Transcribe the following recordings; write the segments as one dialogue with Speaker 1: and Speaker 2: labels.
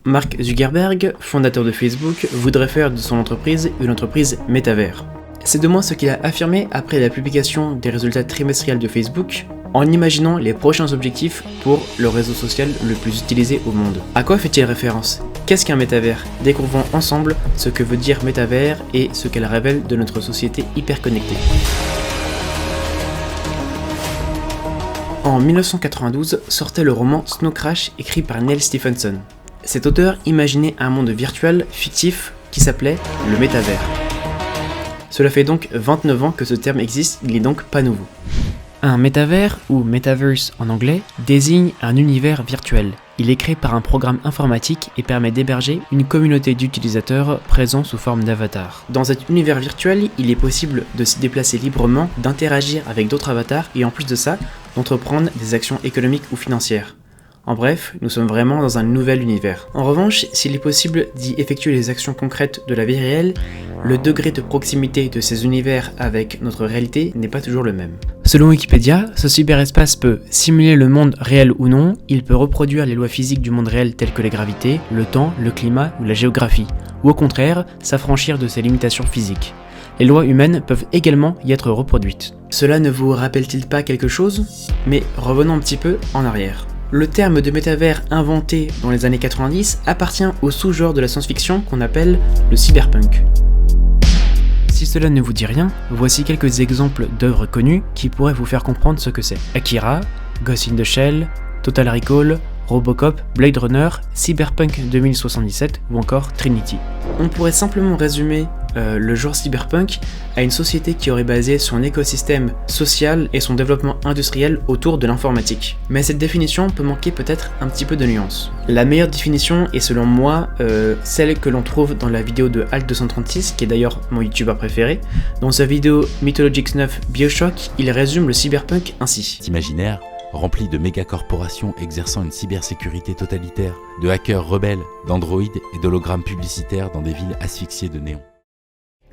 Speaker 1: Mark Zuckerberg, fondateur de Facebook, voudrait faire de son entreprise une entreprise métavers. C'est de moins ce qu'il a affirmé après la publication des résultats trimestriels de Facebook, en imaginant les prochains objectifs pour le réseau social le plus utilisé au monde. À quoi fait-il référence? Qu'est-ce qu'un métavers? Découvrons ensemble ce que veut dire métavers et ce qu'elle révèle de notre société hyper connectée. En 1992 sortait le roman Snow Crash écrit par Neal Stephenson. Cet auteur imaginait un monde virtuel fictif qui s'appelait le métavers. Cela fait donc 29 ans que ce terme existe, il n'est donc pas nouveau. Un métavers, ou metaverse en anglais, désigne un univers virtuel. Il est créé par un programme informatique et permet d'héberger une communauté d'utilisateurs présents sous forme d'avatar. Dans cet univers virtuel, il est possible de s'y déplacer librement, d'interagir avec d'autres avatars et en plus de ça, d'entreprendre des actions économiques ou financières. En bref, nous sommes vraiment dans un nouvel univers. En revanche, s'il est possible d'y effectuer les actions concrètes de la vie réelle, le degré de proximité de ces univers avec notre réalité n'est pas toujours le même. Selon Wikipédia, ce cyberespace peut simuler le monde réel ou non, il peut reproduire les lois physiques du monde réel telles que la gravité, le temps, le climat ou la géographie, ou au contraire, s'affranchir de ses limitations physiques. Les lois humaines peuvent également y être reproduites. Cela ne vous rappelle-t-il pas quelque chose? Mais revenons un petit peu en arrière. Le terme de métavers inventé dans les années 90 appartient au sous-genre de la science-fiction qu'on appelle le cyberpunk. Si cela ne vous dit rien, voici quelques exemples d'œuvres connues qui pourraient vous faire comprendre ce que c'est. Akira, Ghost in the Shell, Total Recall, Robocop, Blade Runner, Cyberpunk 2077 ou encore Trinity. On pourrait simplement résumer le genre cyberpunk à une société qui aurait basé son écosystème social et son développement industriel autour de l'informatique. Mais cette définition peut manquer peut-être un petit peu de nuance. La meilleure définition est selon moi celle que l'on trouve dans la vidéo de Alt236, qui est d'ailleurs mon youtubeur préféré. Dans sa vidéo Mythologics 9 Bioshock, il résume le cyberpunk ainsi.
Speaker 2: Imaginaire rempli de mégacorporations exerçant une cybersécurité totalitaire, de hackers rebelles, d'androïdes et d'hologrammes publicitaires dans des villes asphyxiées de néon.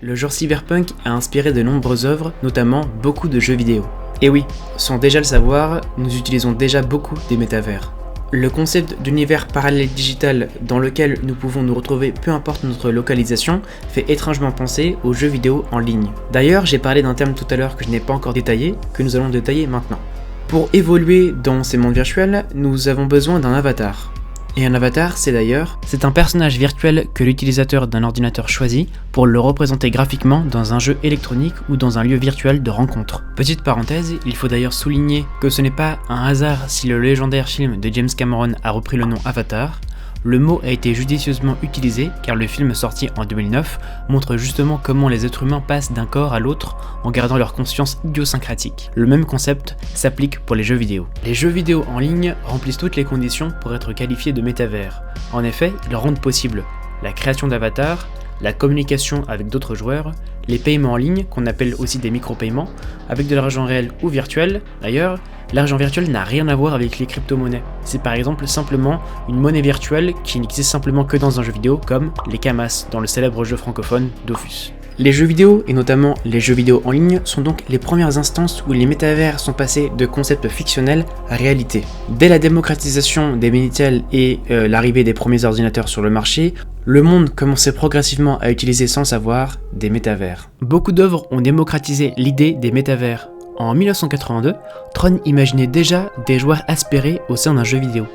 Speaker 1: Le genre cyberpunk a inspiré de nombreuses œuvres, notamment beaucoup de jeux vidéo. Et oui, sans déjà le savoir, nous utilisons déjà beaucoup des métavers. Le concept d'univers parallèle digital dans lequel nous pouvons nous retrouver peu importe notre localisation fait étrangement penser aux jeux vidéo en ligne. D'ailleurs, j'ai parlé d'un terme tout à l'heure que je n'ai pas encore détaillé, que nous allons détailler maintenant. Pour évoluer dans ces mondes virtuels, nous avons besoin d'un avatar. Et un avatar, c'est un personnage virtuel que l'utilisateur d'un ordinateur choisit pour le représenter graphiquement dans un jeu électronique ou dans un lieu virtuel de rencontre. Petite parenthèse, il faut d'ailleurs souligner que ce n'est pas un hasard si le légendaire film de James Cameron a repris le nom Avatar. Le mot a été judicieusement utilisé car le film sorti en 2009 montre justement comment les êtres humains passent d'un corps à l'autre en gardant leur conscience idiosyncratique. Le même concept s'applique pour les jeux vidéo. Les jeux vidéo en ligne remplissent toutes les conditions pour être qualifiés de métavers. En effet, ils rendent possible la création d'avatars, la communication avec d'autres joueurs, les paiements en ligne, qu'on appelle aussi des micro-paiements, avec de l'argent réel ou virtuel. D'ailleurs, l'argent virtuel n'a rien à voir avec les crypto-monnaies. C'est par exemple simplement une monnaie virtuelle qui n'existe simplement que dans un jeu vidéo, comme les Camas dans le célèbre jeu francophone Dofus. Les jeux vidéo, et notamment les jeux vidéo en ligne, sont donc les premières instances où les métavers sont passés de concepts fictionnels à réalité. Dès la démocratisation des Minitel et l'arrivée des premiers ordinateurs sur le marché, le monde commençait progressivement à utiliser sans savoir des métavers. Beaucoup d'œuvres ont démocratisé l'idée des métavers. En 1982, Tron imaginait déjà des joueurs aspérés au sein d'un jeu vidéo.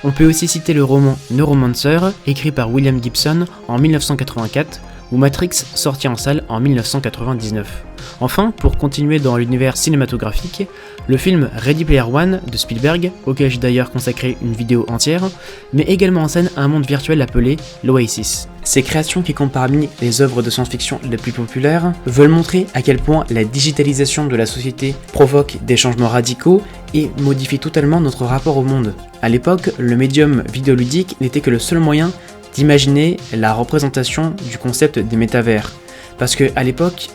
Speaker 1: On peut aussi citer le roman Neuromancer, écrit par William Gibson en 1984, ou Matrix, sorti en salle en 1999. Enfin, pour continuer dans l'univers cinématographique, le film Ready Player One de Spielberg, auquel j'ai d'ailleurs consacré une vidéo entière, met également en scène un monde virtuel appelé l'Oasis. Ces créations, qui comptent parmi les œuvres de science-fiction les plus populaires, veulent montrer à quel point la digitalisation de la société provoque des changements radicaux et modifie totalement notre rapport au monde. À l'époque, le médium vidéoludique n'était que le seul moyen d'imaginer la représentation du concept des métavers. Parce que à l'époque,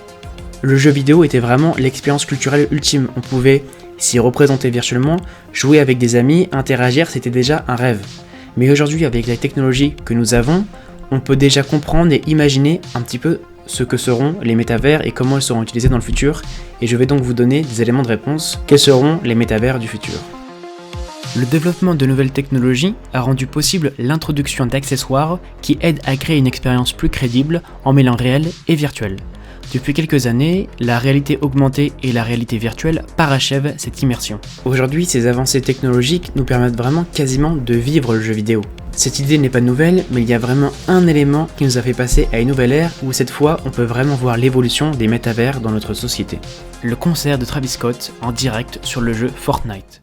Speaker 1: le jeu vidéo était vraiment l'expérience culturelle ultime. On pouvait s'y représenter virtuellement, jouer avec des amis, interagir, c'était déjà un rêve. Mais aujourd'hui, avec la technologie que nous avons, on peut déjà comprendre et imaginer un petit peu ce que seront les métavers et comment ils seront utilisés dans le futur. Et je vais donc vous donner des éléments de réponse. Quels seront les métavers du futur ? Le développement de nouvelles technologies a rendu possible l'introduction d'accessoires qui aident à créer une expérience plus crédible en mêlant réel et virtuel. Depuis quelques années, la réalité augmentée et la réalité virtuelle parachèvent cette immersion. Aujourd'hui, ces avancées technologiques nous permettent vraiment quasiment de vivre le jeu vidéo. Cette idée n'est pas nouvelle, mais il y a vraiment un élément qui nous a fait passer à une nouvelle ère où cette fois on peut vraiment voir l'évolution des métavers dans notre société. Le concert de Travis Scott en direct sur le jeu Fortnite.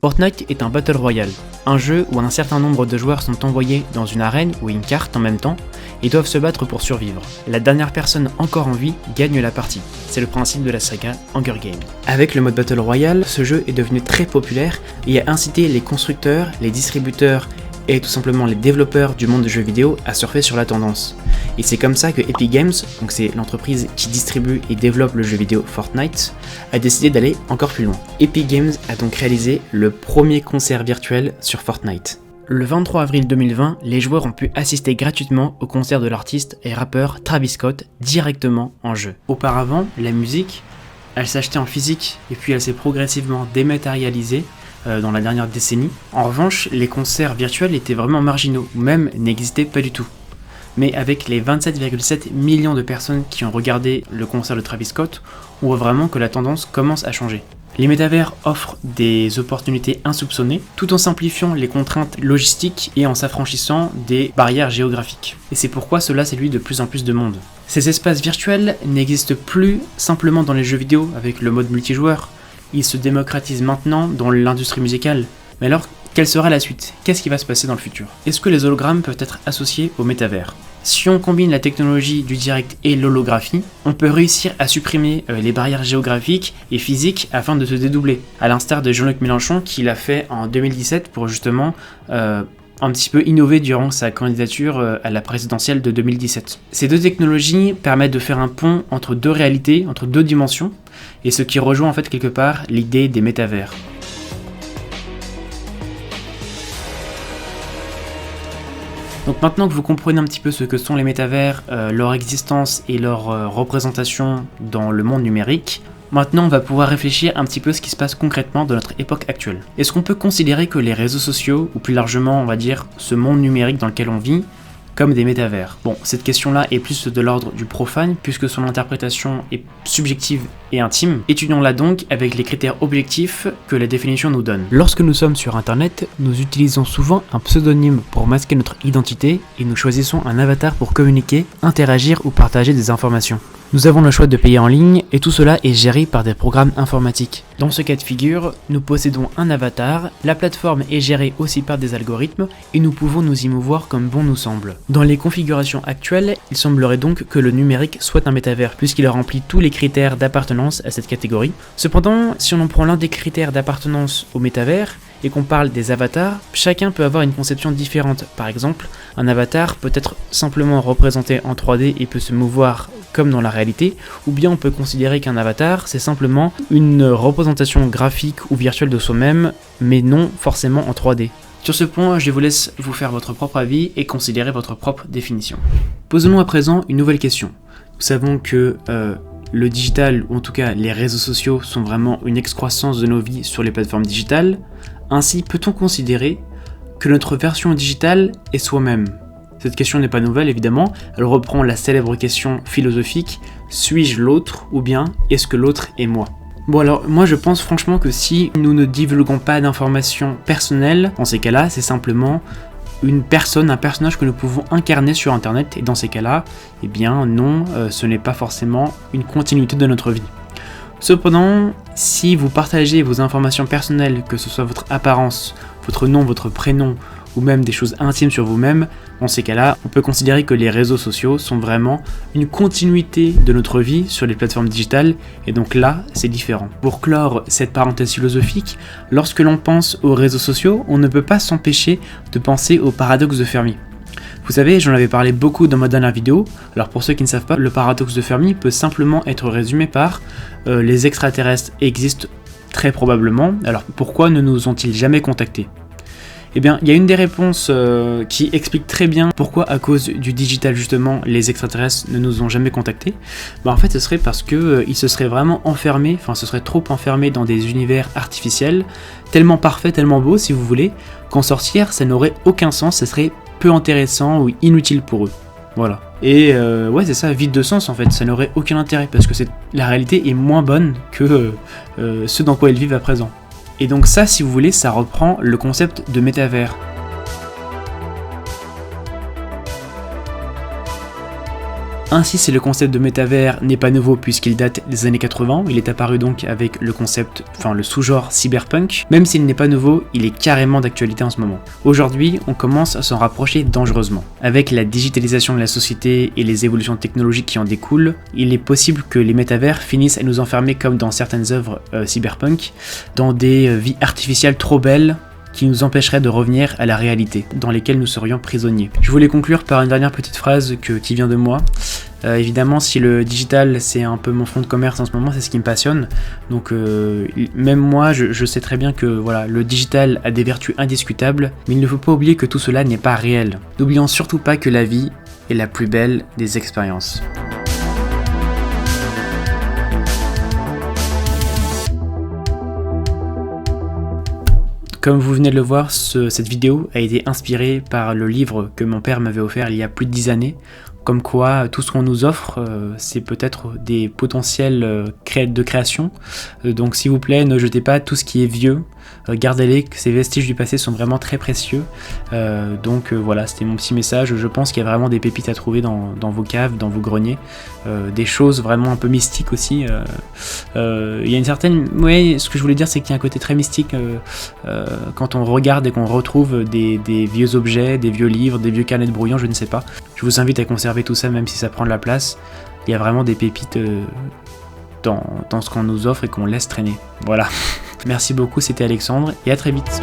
Speaker 1: Fortnite est un Battle Royale, un jeu où un certain nombre de joueurs sont envoyés dans une arène ou une carte en même temps et doivent se battre pour survivre. La dernière personne encore en vie gagne la partie. C'est le principe de la saga Hunger Games. Avec le mode Battle Royale, ce jeu est devenu très populaire et a incité les constructeurs, les distributeurs et tout simplement les développeurs du monde de jeux vidéo à surfer sur la tendance. Et c'est comme ça que Epic Games, donc c'est l'entreprise qui distribue et développe le jeu vidéo Fortnite, a décidé d'aller encore plus loin. Epic Games a donc réalisé le premier concert virtuel sur Fortnite. Le 23 avril 2020, les joueurs ont pu assister gratuitement au concert de l'artiste et rappeur Travis Scott directement en jeu. Auparavant, la musique, elle s'achetait en physique et puis elle s'est progressivement dématérialisée dans la dernière décennie. En revanche, les concerts virtuels étaient vraiment marginaux, ou même n'existaient pas du tout. Mais avec les 27,7 millions de personnes qui ont regardé le concert de Travis Scott, on voit vraiment que la tendance commence à changer. Les métavers offrent des opportunités insoupçonnées, tout en simplifiant les contraintes logistiques et en s'affranchissant des barrières géographiques. Et c'est pourquoi cela séduit de plus en plus de monde. Ces espaces virtuels n'existent plus simplement dans les jeux vidéo avec le mode multijoueur, ils se démocratisent maintenant dans l'industrie musicale. Mais alors, quelle sera la suite? Qu'est-ce qui va se passer dans le futur? Est-ce que les hologrammes peuvent être associés au métavers? Si on combine la technologie du direct et l'holographie, on peut réussir à supprimer les barrières géographiques et physiques afin de se dédoubler, à l'instar de Jean-Luc Mélenchon qui l'a fait en 2017 pour justement un petit peu innover durant sa candidature à la présidentielle de 2017. Ces deux technologies permettent de faire un pont entre deux réalités, entre deux dimensions, et ce qui rejoint en fait quelque part l'idée des métavers. Donc maintenant que vous comprenez un petit peu ce que sont les métavers, leur existence et leur représentation dans le monde numérique, maintenant on va pouvoir réfléchir un petit peu à ce qui se passe concrètement dans notre époque actuelle. Est-ce qu'on peut considérer que les réseaux sociaux, ou plus largement on va dire ce monde numérique dans lequel on vit, comme des métavers? Bon, cette question-là est plus de l'ordre du profane, puisque son interprétation est subjective et intime. Étudions-la donc avec les critères objectifs que la définition nous donne. Lorsque nous sommes sur internet, nous utilisons souvent un pseudonyme pour masquer notre identité et nous choisissons un avatar pour communiquer, interagir ou partager des informations. Nous avons le choix de payer en ligne et tout cela est géré par des programmes informatiques. Dans ce cas de figure, nous possédons un avatar, la plateforme est gérée aussi par des algorithmes et nous pouvons nous y mouvoir comme bon nous semble. Dans les configurations actuelles, il semblerait donc que le numérique soit un métavers puisqu'il remplit tous les critères d'appartenance à cette catégorie. Cependant, si on en prend l'un des critères d'appartenance au métavers, et qu'on parle des avatars, chacun peut avoir une conception différente. Par exemple, un avatar peut être simplement représenté en 3D et peut se mouvoir comme dans la réalité, ou bien on peut considérer qu'un avatar, c'est simplement une représentation graphique ou virtuelle de soi-même, mais non forcément en 3D. Sur ce point, je vous laisse vous faire votre propre avis et considérer votre propre définition. Posons-nous à présent une nouvelle question. Nous savons que le digital, ou en tout cas les réseaux sociaux, sont vraiment une excroissance de nos vies sur les plateformes digitales. Ainsi, peut-on considérer que notre version digitale est soi-même? Cette question n'est pas nouvelle évidemment, elle reprend la célèbre question philosophique « Suis-je l'autre » ou bien « Est-ce que l'autre est moi ?» Bon alors, moi je pense franchement que si nous ne divulguons pas d'informations personnelles, dans ces cas-là, c'est simplement une personne, un personnage que nous pouvons incarner sur internet, et dans ces cas-là, eh bien non, ce n'est pas forcément une continuité de notre vie. Cependant, si vous partagez vos informations personnelles, que ce soit votre apparence, votre nom, votre prénom, ou même des choses intimes sur vous-même, dans ces cas-là, on peut considérer que les réseaux sociaux sont vraiment une continuité de notre vie sur les plateformes digitales, et donc là, c'est différent. Pour clore cette parenthèse philosophique, lorsque l'on pense aux réseaux sociaux, on ne peut pas s'empêcher de penser au paradoxe de Fermi. Vous savez, j'en avais parlé beaucoup dans ma dernière vidéo. Alors pour ceux qui ne savent pas, le paradoxe de Fermi peut simplement être résumé par les extraterrestres existent très probablement, alors pourquoi ne nous ont-ils jamais contactés? Eh bien, il y a une des réponses qui explique très bien pourquoi, à cause du digital justement, les extraterrestres ne nous ont jamais contactés. En fait, ce serait parce que ils se seraient vraiment enfermés, enfin, se seraient trop enfermés dans des univers artificiels, tellement parfaits, tellement beaux, si vous voulez, qu'en sortir, ça n'aurait aucun sens, ça serait peu intéressant ou inutile pour eux. Voilà. Et ouais, c'est ça, vide de sens en fait, ça n'aurait aucun intérêt parce que la réalité est moins bonne que ce dans quoi ils vivent à présent. Et donc ça, si vous voulez, ça reprend le concept de métavers. Ainsi, si le concept de métavers n'est pas nouveau puisqu'il date des années 80, il est apparu donc avec le concept, enfin le sous-genre cyberpunk. Même s'il n'est pas nouveau, il est carrément d'actualité en ce moment. Aujourd'hui, on commence à s'en rapprocher dangereusement. Avec la digitalisation de la société et les évolutions technologiques qui en découlent, il est possible que les métavers finissent à nous enfermer comme dans certaines œuvres cyberpunk, dans des vies artificielles trop belles, qui nous empêcherait de revenir à la réalité, dans lesquelles nous serions prisonniers. Je voulais conclure par une dernière petite phrase qui vient de moi. Évidemment, si le digital c'est un peu mon fonds de commerce en ce moment, c'est ce qui me passionne. Donc même moi, je sais très bien que voilà, le digital a des vertus indiscutables, mais il ne faut pas oublier que tout cela n'est pas réel. N'oublions surtout pas que la vie est la plus belle des expériences. Comme vous venez de le voir, cette vidéo a été inspirée par le livre que mon père m'avait offert il y a plus de 10 années, comme quoi tout ce qu'on nous offre, c'est peut-être des potentiels de création. Donc s'il vous plaît, ne jetez pas tout ce qui est vieux, gardez-les, ces vestiges du passé sont vraiment très précieux. Donc voilà, c'était mon petit message. Je pense qu'il y a vraiment des pépites à trouver dans vos caves, dans vos greniers, des choses vraiment un peu mystiques aussi. Il y a une certaine... Oui, ce que je voulais dire, c'est qu'il y a un côté très mystique quand on regarde et qu'on retrouve des vieux objets, des vieux livres, des vieux carnets de brouillon, je ne sais pas. Je vous invite à conserver tout ça, même si ça prend de la place. Il y a vraiment des pépites dans ce qu'on nous offre et qu'on laisse traîner. Voilà. Merci beaucoup, c'était Alexandre, et à très vite.